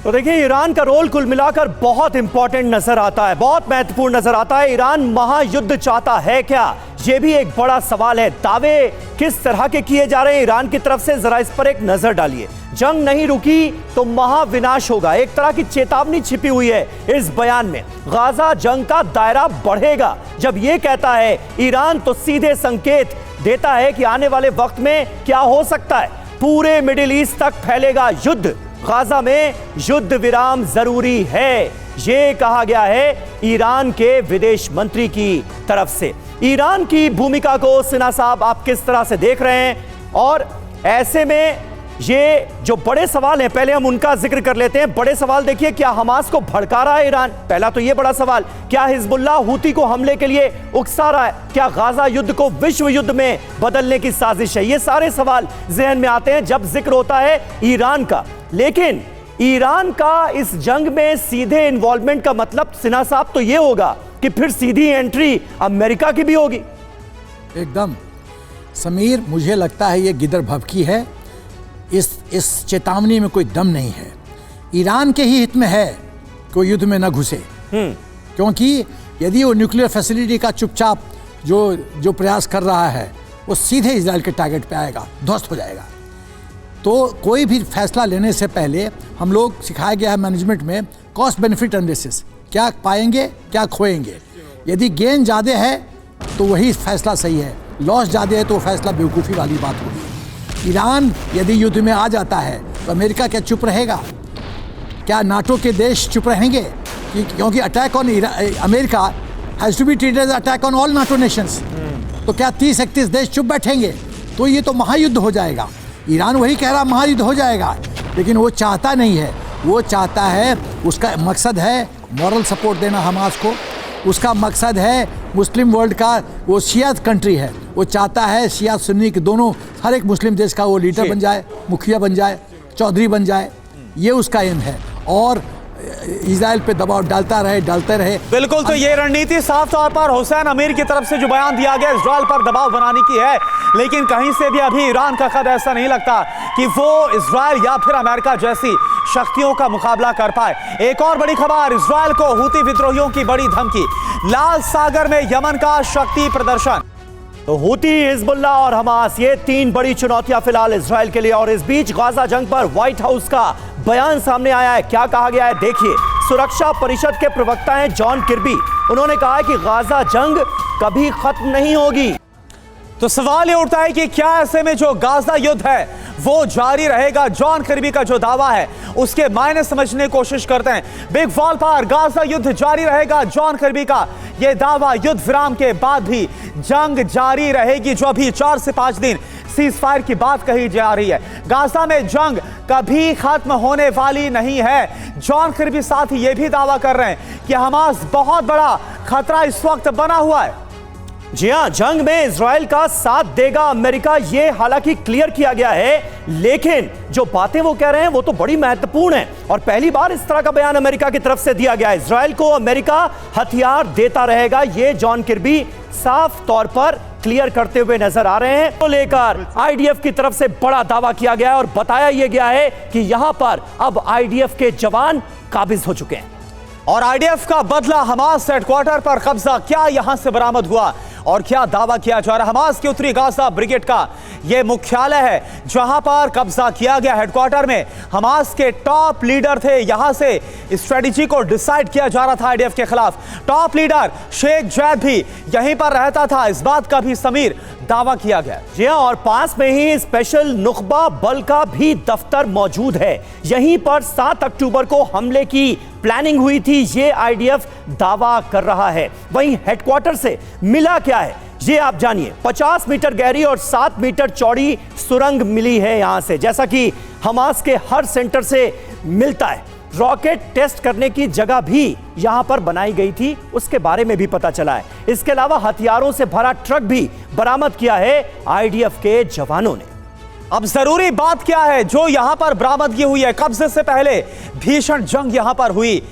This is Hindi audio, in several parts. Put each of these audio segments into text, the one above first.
तो देखिए, ईरान का रोल कुल मिलाकर बहुत इंपॉर्टेंट नजर आता है, बहुत महत्वपूर्ण नजर आता है। ईरान महायुद्ध चाहता है क्या, यह भी एक बड़ा सवाल है। दावे किस तरह के किए जा रहे हैं ईरान की तरफ से, जरा इस पर एक नजर डालिए। जंग नहीं रुकी तो महाविनाश होगा, एक तरह की चेतावनी छिपी हुई है इस बयान में। गाजा जंग का दायरा बढ़ेगा जब यह कहता है ईरान, तो सीधे संकेत देता है कि आने वाले वक्त में क्या हो सकता है। पूरे मिडिल ईस्ट तक फैलेगा युद्ध, गाजा में युद्ध विराम जरूरी है, यह कहा गया है ईरान के विदेश मंत्री की तरफ से। ईरान की भूमिका को सिन्हा साहब आप किस तरह से देख रहे हैं? और ऐसे में ये जो बड़े सवाल हैं, पहले हम उनका जिक्र कर लेते हैं। बड़े सवाल देखिए, क्या हमास को भड़का रहा है ईरान? पहला तो ये बड़ा सवाल। क्या हिजबुल्लाह हूती को हमले के लिए उकसा रहा है? क्या गाजा युद्ध को विश्व युद्ध में बदलने की साजिश है? ये सारे सवाल जहन में आते हैं जब जिक्र होता है ईरान का। लेकिन ईरान का इस जंग में सीधे इन्वॉल्वमेंट का मतलब सिन्हा साहब तो ये होगा कि फिर सीधी एंट्री अमेरिका की भी होगी। एकदम समीर, मुझे लगता है ये गिदर भभकी है। इस चेतावनी में कोई दम नहीं है। ईरान के ही हित में है कि वो युद्ध में न घुसे, क्योंकि यदि वो न्यूक्लियर फैसिलिटी का चुपचाप जो प्रयास कर रहा है वो सीधे इजराइल के टारगेट पे आएगा, ध्वस्त हो जाएगा। तो कोई भी फैसला लेने से पहले हम लोग सिखाया गया है मैनेजमेंट में कॉस्ट बेनिफिट एनालिसिस, क्या पाएंगे क्या खोएंगे। यदि गेन ज़्यादा है तो वही फैसला सही है, लॉस ज़्यादा है तो फैसला बेवकूफ़ी वाली बात होगी। ईरान यदि युद्ध में आ जाता है तो अमेरिका क्या चुप रहेगा? क्या नाटो के देश चुप रहेंगे? क्योंकि attack on America has to be treated as attack on all NATO nations. तो क्या 30-31 देश चुप बैठेंगे? तो ये तो महायुद्ध हो जाएगा। ईरान वही कह रहा महायुद्ध हो जाएगा, लेकिन वो चाहता नहीं है। वो चाहता है, उसका मकसद है मॉरल सपोर्ट देना हमास को, उसका मकसद है मुस्लिम वर्ल्ड का, वो शिया कंट्री है, वो चाहता है शिया सुन्नी के दोनों, हर एक मुस्लिम देश का वो लीडर बन जाए, मुखिया बन जाए, चौधरी बन जाए। ये उसका एम है और इजराइल पे दबाव डालते रहे। बिल्कुल, तो ये रणनीति साफ तौर पर हुसैन अमीर की तरफ से जो बयान दिया गया इजराइल पर दबाव बनाने की है, लेकिन कहीं से भी अभी ईरान का कद ऐसा नहीं लगता कि वो इजराइल या फिर अमेरिका जैसी शक्तियों का मुकाबला कर पाए। एक और बड़ी खबर, इजराइल को हूती विद्रोहियों की बड़ी धमकी, लाल सागर में यमन का शक्ति प्रदर्शन। तो हूती, हिजबुल्लाह और हमास, ये तीन बड़ी चुनौतियां फिलहाल इजराइल के लिए। और इस बीच गाजा जंग पर व्हाइट हाउस का बयान सामने आया है। क्या कहा गया है देखिए। सुरक्षा परिषद के प्रवक्ता हैं जॉन किर्बी, उन्होंने कहा है कि गाजा जंग कभी खत्म नहीं होगी। तो सवाल ये उठता है कि क्या ऐसे में जो गाजा युद्ध है वो जारी रहेगा? जॉन किर्बी का जो दावा है उसके मायने समझने की कोशिश करते हैं। बिग वॉल पर गाजा युद्ध जारी रहेगा, जॉन किर्बी का यह दावा। युद्ध विराम के बाद भी जंग जारी रहेगी, जो अभी 4 से 5 दिन सीज फायर की बात कही जा रही है। गाजा में जंग कभी खत्म होने वाली नहीं है। जॉन किर्बी साथ ही यह भी दावा कर रहे हैं कि हमास बहुत बड़ा खतरा इस वक्त बना हुआ है। जी हां, जंग में इजराइल का साथ देगा अमेरिका, ये हालांकि क्लियर किया गया है, लेकिन जो बातें वो कह रहे हैं वो तो बड़ी महत्वपूर्ण है। और पहली बार इस तरह का बयान अमेरिका की तरफ से दिया गया है। इजराइल को अमेरिका हथियार देता रहेगा, ये जॉन किर्बी साफ तौर पर क्लियर करते हुए नजर आ रहे हैं। तो लेकर आईडीएफ की तरफ से बड़ा दावा किया गया है और बताया यह गया है कि यहां पर अब आईडीएफ के जवान काबिज हो चुके हैं। और आईडीएफ का बदला, हमास हेडक्वार्टर पर कब्जा क्या यहां से बरामद हुआ और क्या दावा किया जा रहा है? हमास की उत्तरी गाजा ब्रिगेड का यह मुख्यालय है जहां पर कब्जा किया गया। हेडक्वार्टर में हमास के टॉप लीडर थे, यहां से स्ट्रेटेजी को डिसाइड किया जा रहा था आईडीएफ के खिलाफ। टॉप लीडर शेख जैद भी यहीं पर रहता था, इस बात का भी समीर दावा किया गया। जी हां, और पास में ही स्पेशल नुखबा बल का भी दफ्तर मौजूद है। यहीं पर 7 अक्टूबर को हमले की प्लानिंग हुई थी, ये आईडीएफ दावा कर रहा है। वहीं हेडक्वार्टर से मिला क्या है ये आप जानिए। 50 मीटर गहरी और 7 मीटर चौड़ी सुरंग मिली है यहां से, जैसा कि हमास के हर सेंटर से मिलता है। रॉकेट टेस्ट करने की जगह भी यहां पर बनाई गई थी, उसके बारे में भी पता चला है। इसके अलावा हथियारों से भरा ट्रक भी बरामद किया है आईडीएफ के जवानों ने। अब जरूरी बात क्या है जो यहां पर बरामदगी हुई है? कब्जे से पहले भीषण जंग यहां पर हुई,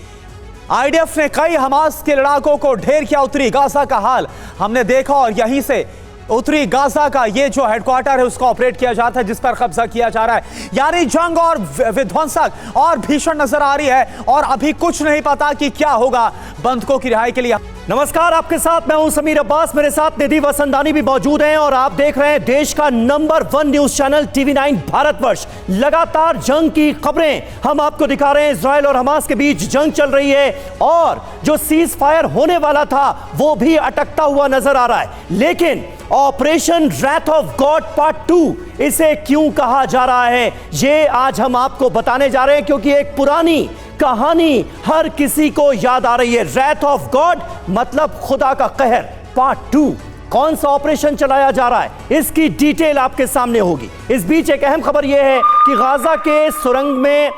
आईडीएफ ने कई हमास के लड़ाकों को ढेर किया। उत्तरी गाजा का हाल हमने देखा और यहीं से उत्तरी गाजा का ये जो हेडक्वार्टर है उसका ऑपरेट किया जाता है, जिस पर कब्जा किया जा रहा है। यानी जंग और विध्वंसक और भीषण नजर आ रही है और अभी कुछ नहीं पता कि क्या होगा बंधकों की रिहाई के लिए। नमस्कार, आपके साथ मैं हूं समीर अब्बास, मेरे साथ निधि वसंदानी भी मौजूद हैं और आप देख रहे हैं देश का number 1 news channel TV9 Bharatvarsh. लगातार जंग की खबरें हम आपको दिखा रहे हैं। इजराइल और हमास के बीच जंग चल रही है और जो सीज फायर होने वाला था वो भी अटकता हुआ नजर आ रहा है। लेकिन Operation Wrath of God part 2 इसे क्यों कहा जा रहा है, ये आज हम आपको बताने जा रहे हैं, क्योंकि एक पुरानी कहानी हर किसी को याद आ रही है। रैथ ऑफ गॉड मतलब खुदा का कहर पार्ट 2। कौन सा ऑपरेशन चलाया जा रहा है, इसकी डिटेल आपके सामने होगी। इस बीच एक अहम खबर यह है कि गाजा के सुरंग में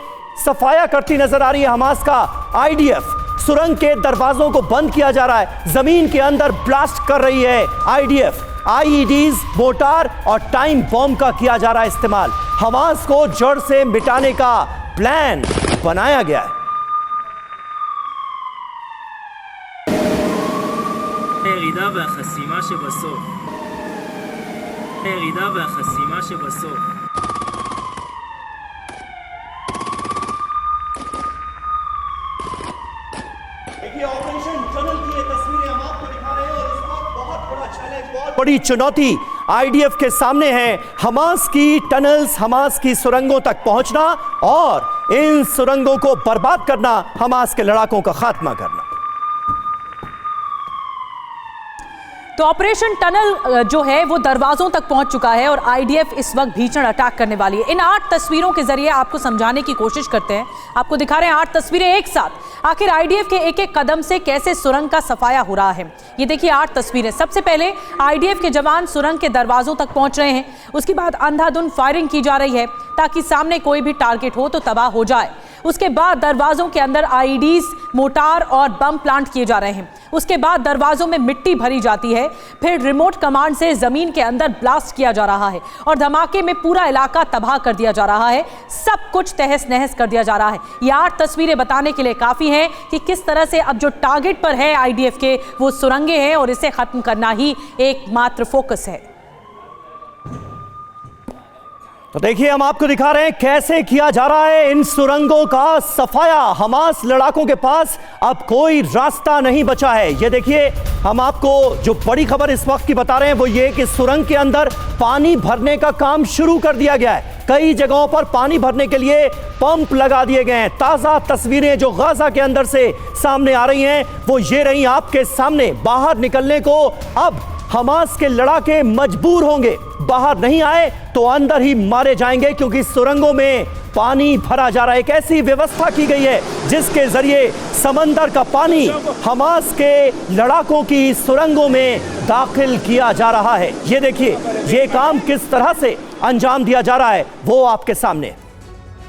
सफाया करती नजर आ रही है हमास का IDF। सुरंग के दरवाजों को बंद किया जा रहा है, जमीन के अंदर ब्लास्ट कर रही है IDF। IEDs, मोटार और टाइम बॉम्ब का किया जा रहा है इस्तेमाल। हमास को जड़ से मिटाने का प्लान बनाया गया है। הירידה והחסימה שבסוף. הירידה והחסימה שבסוף. देखिए ऑपरेशन टनल की ये तस्वीरें हम आपको दिखा रहे हैं और इस वक्त बहुत बड़ा चैलेंज, बहुत बड़ी चुनौती IDF के सामने है। हमास की टनल्स, हमास की सुरंगों तक पहुंचना और इन सुरंगों को बर्बाद करना, हमास के लड़ाकों का खात्मा करना। तो ऑपरेशन टनल जो है वो दरवाजों तक पहुंच चुका है और IDF इस वक्त भीषण अटैक करने वाली है। इन 8 तस्वीरों के जरिए आपको समझाने की कोशिश करते हैं। आपको दिखा रहे हैं 8 तस्वीरें एक साथ। आखिर IDF के एक एक कदम से कैसे सुरंग का सफाया हो रहा है, ये देखिए 8 तस्वीरें। सबसे पहले IDF के जवान सुरंग के दरवाजों तक पहुंच रहे हैं। उसके बाद अंधाधुंध फायरिंग की जा रही है ताकि सामने कोई भी टारगेट हो तो तबाह हो जाए। उसके बाद दरवाजों के अंदर IEDs, मोटार और बम प्लांट किए जा रहे हैं। उसके बाद दरवाजों में मिट्टी भरी जाती है, फिर रिमोट कमांड से जमीन के अंदर ब्लास्ट किया जा रहा है और धमाके में पूरा इलाका तबाह कर दिया जा रहा है। सब कुछ तहस नहस कर दिया जा रहा है। ये 8 तस्वीरें बताने के लिए काफी हैं कि किस तरह से अब जो टारगेट पर है IDF के वो सुरंगें हैं और इसे खत्म करना ही एकमात्र फोकस है। तो देखिए हम आपको दिखा रहे हैं कैसे किया जा रहा है इन सुरंगों का सफाया। हमास लड़ाकों के पास अब कोई रास्ता नहीं बचा है। ये देखिए हम आपको जो बड़ी खबर इस वक्त की बता रहे हैं वो ये कि सुरंग के अंदर पानी भरने का काम शुरू कर दिया गया है। कई जगहों पर पानी भरने के लिए पंप लगा दिए गए हैं। ताज़ा तस्वीरें जो गाजा के अंदर से सामने आ रही हैं वो ये रही आपके सामने। बाहर निकलने को अब हमास के लड़ाके मजबूर होंगे, बाहर नहीं आए तो अंदर ही मारे जाएंगे, क्योंकि सुरंगों में पानी भरा जा रहा है। एक ऐसी व्यवस्था की गई है जिसके जरिए समंदर का पानी हमास के लड़ाकों की सुरंगों में दाखिल किया जा रहा है। ये देखिए ये काम किस तरह से अंजाम दिया जा रहा है वो आपके सामने।